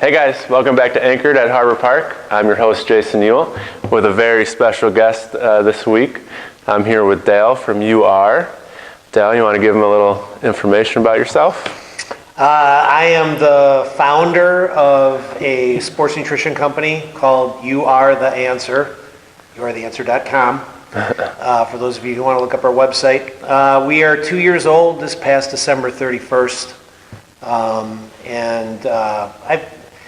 Hey guys, welcome back to Anchored at Harbor Park. I'm your host Jason Newell with a very special guest this week. I'm here with Dale from UR. Dale, you want to give him a little information about yourself? I am the founder of a sports nutrition company called You Are The Answer, youaretheanswer.com. For those of you who want to look up our website. We are 2 years old this past December 31st.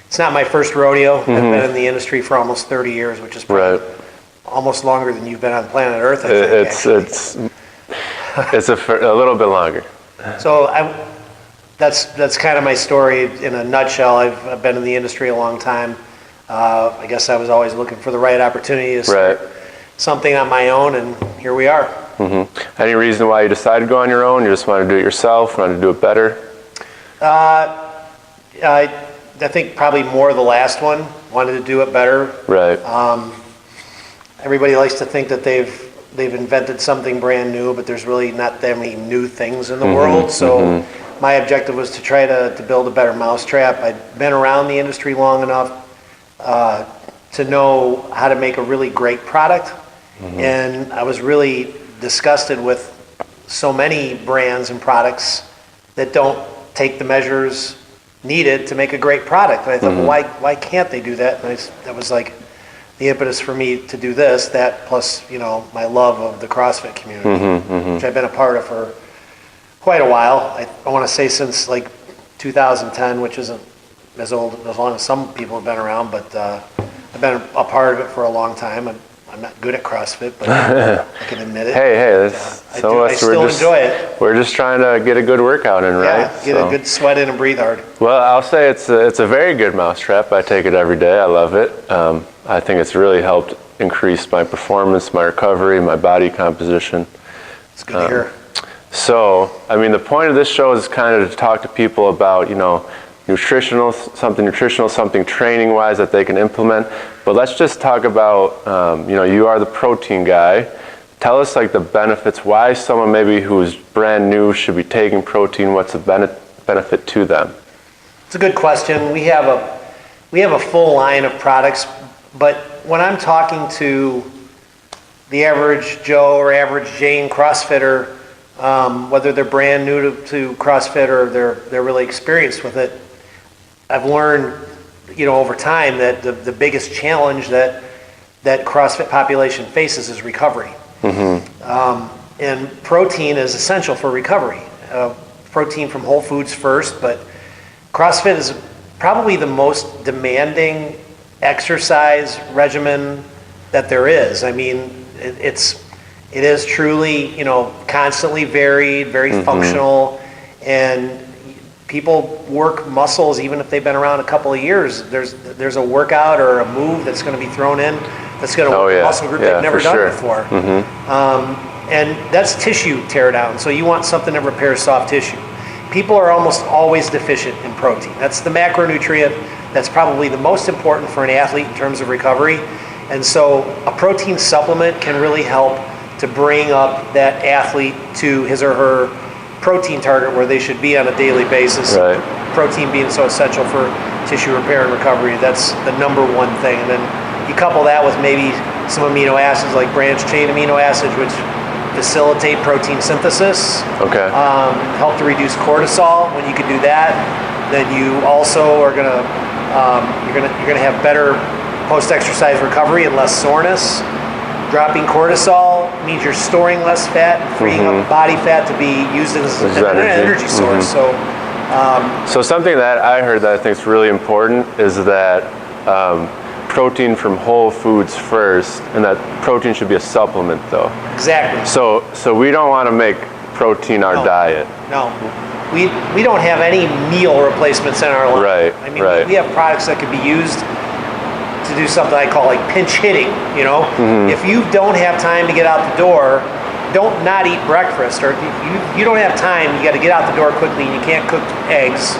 It's not my first rodeo. I've been in the industry for almost 30 years, which is probably almost longer than you've been on planet Earth, I think, it's a little bit longer. So that's kind of my story in a nutshell. I've been in the industry a long time. I guess I was always looking for the right opportunity to start something on my own, and here we are. Any reason why you decided to go on your own? You just want to do it yourself, want to do it better? I think probably more the last one. Wanted to do it better. Right. Everybody likes to think that they've invented something brand new, but there's really not that many new things in the world. So my objective was to try to build a better mousetrap. I'd been around the industry long enough to know how to make a really great product. And I was really disgusted with so many brands and products that don't take the measures needed to make a great product. And I thought, well, why can't they do that? And that was like the impetus for me to do this, that plus, my love of the CrossFit community, which I've been a part of for quite a while. I want to say since like 2010, which isn't as long as some people have been around, but I've been a part of it for a long time. I'm not good at CrossFit, but I can admit it. Hey, I still enjoy it. We're just trying to get a good workout in, right? Yeah, get a good sweat in and breathe hard. Well, I'll say it's a very good mousetrap. I take it every day. I love it. I think it's really helped increase my performance, my recovery, my body composition. It's good to hear. So, the point of this show is kind of to talk to people about, something training-wise that they can implement. But let's just talk about, you are the protein guy. Tell us the benefits, why someone maybe who's brand new should be taking protein, what's the benefit to them? It's a good question. We have a full line of products, but when I'm talking to the average Joe or average Jane CrossFitter, whether they're brand new to CrossFit or they're really experienced with it, I've learned, over time that the biggest challenge that CrossFit population faces is recovery. And protein is essential for recovery. Protein from whole foods first, but CrossFit is probably the most demanding exercise regimen that there is. It is truly, constantly varied, very functional, and people work muscles even if they've been around a couple of years. There's a workout or a move that's going to be thrown in that's going to work a muscle group they've never done before. And that's tissue tear down. So you want something that repairs soft tissue. People are almost always deficient in protein. That's the macronutrient that's probably the most important for an athlete in terms of recovery. And so a protein supplement can really help to bring up that athlete to his or her protein target where they should be on a daily basis. Right. Protein being so essential for tissue repair and recovery, that's the number one thing. And then you couple that with maybe some amino acids like branched chain amino acids, which facilitate protein synthesis. Help to reduce cortisol. When you can do that, then you also are gonna have better post-exercise recovery and less soreness. Dropping cortisol means you're storing less fat, freeing up body fat to be used as an energy source. So something that I heard that I think is really important is that protein from whole foods first, and that protein should be a supplement though. Exactly. So we don't want to make protein our diet. No. We don't have any meal replacements in our life. Right. We have products that can be used to do something I call pinch hitting, If you don't have time to get out the door, don't not eat breakfast, or if you don't have time, you got to get out the door quickly and you can't cook eggs.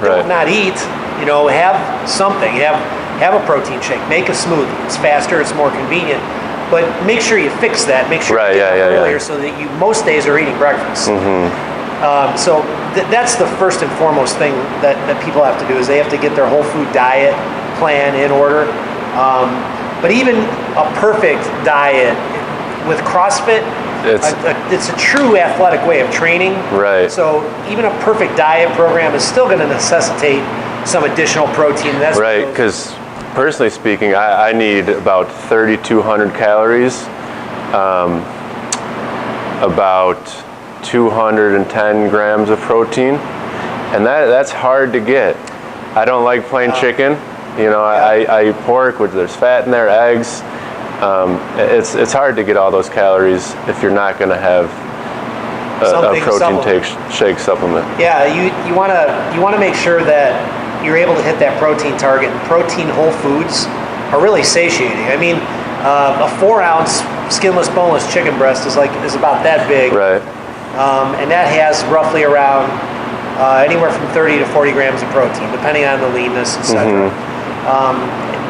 Don't not eat, have something, have a protein shake, make a smoothie. It's faster, it's more convenient, but make sure you fix that, make sure you get it earlier so that you most days are eating breakfast. So that's the first and foremost thing that people have to do is they have to get their whole food diet plan in order. But even a perfect diet with CrossFit, it's a true athletic way of training. Right. So even a perfect diet program is still going to necessitate some additional protein. That's right, because personally speaking, I need about 3,200 calories, about 210 grams of protein, and that's hard to get. I don't like plain chicken. You know, I eat pork, which there's fat in there, eggs. It's hard to get all those calories if you're not going to have a protein shake supplement. Yeah, you want to make sure that you're able to hit that protein target. And protein whole foods are really satiating. I mean, a 4-ounce skinless, boneless chicken breast is about that big. Right. And that has roughly around anywhere from 30 to 40 grams of protein, depending on the leanness, etc.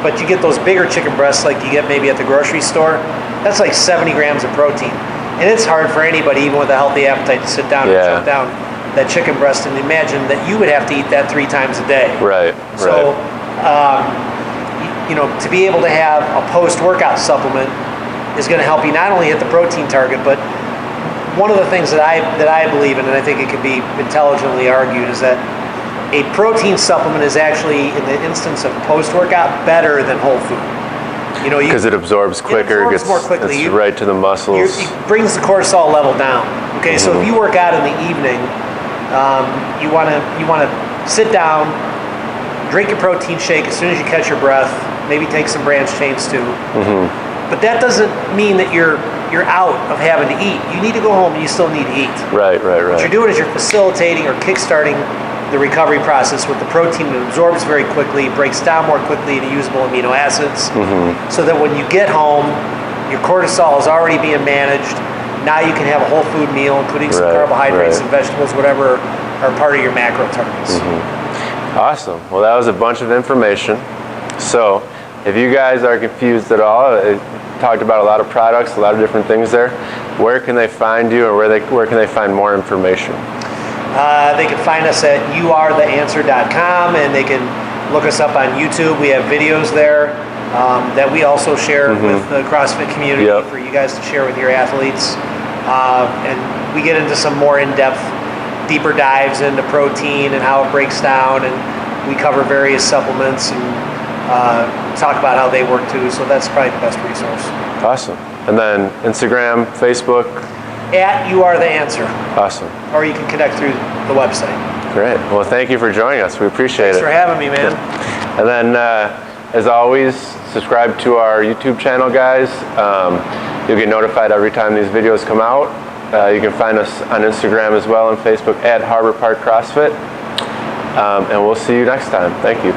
But you get those bigger chicken breasts like you get maybe at the grocery store, that's like 70 grams of protein. And it's hard for anybody, even with a healthy appetite, to sit down and choke down that chicken breast and imagine that you would have to eat that 3 times a day. Right. So, you know, to be able to have a post-workout supplement is going to help you not only hit the protein target, but one of the things that I believe in, and I think it can be intelligently argued, is that a protein supplement is actually, in the instance of post-workout, better than whole food. You know, because it absorbs quicker, gets more quickly. It's right to the muscles. It brings the cortisol level down. Okay, so if you work out in the evening, you want to sit down, drink your protein shake as soon as you catch your breath. Maybe take some branched chains too. But that doesn't mean that you're out of having to eat. You need to go home and you still need to eat. Right. What you're doing is you're facilitating or kickstarting the recovery process with the protein that absorbs very quickly, breaks down more quickly into usable amino acids, so that when you get home, your cortisol is already being managed. Now you can have a whole food meal, including some carbohydrates and vegetables, whatever are part of your macro targets. Awesome. Well, that was a bunch of information. So if you guys are confused at all, talked about a lot of products, a lot of different things there. Where can they find you, or where can they find more information? They can find us at youaretheanswer.com, and they can look us up on YouTube. We have videos there that we also share with the CrossFit community for you guys to share with your athletes. And we get into some more in-depth, deeper dives into protein and how it breaks down, and we cover various supplements and talk about how they work too. So that's probably the best resource. Awesome. And then Instagram, Facebook? At You Are The Answer. Awesome. Or you can connect through the website. Great. Well, thank you for joining us. We appreciate it. Thanks for having me, man. And then, as always, subscribe to our YouTube channel, guys. You'll get notified every time these videos come out. You can find us on Instagram as well and Facebook at Harbor Park CrossFit. And we'll see you next time. Thank you.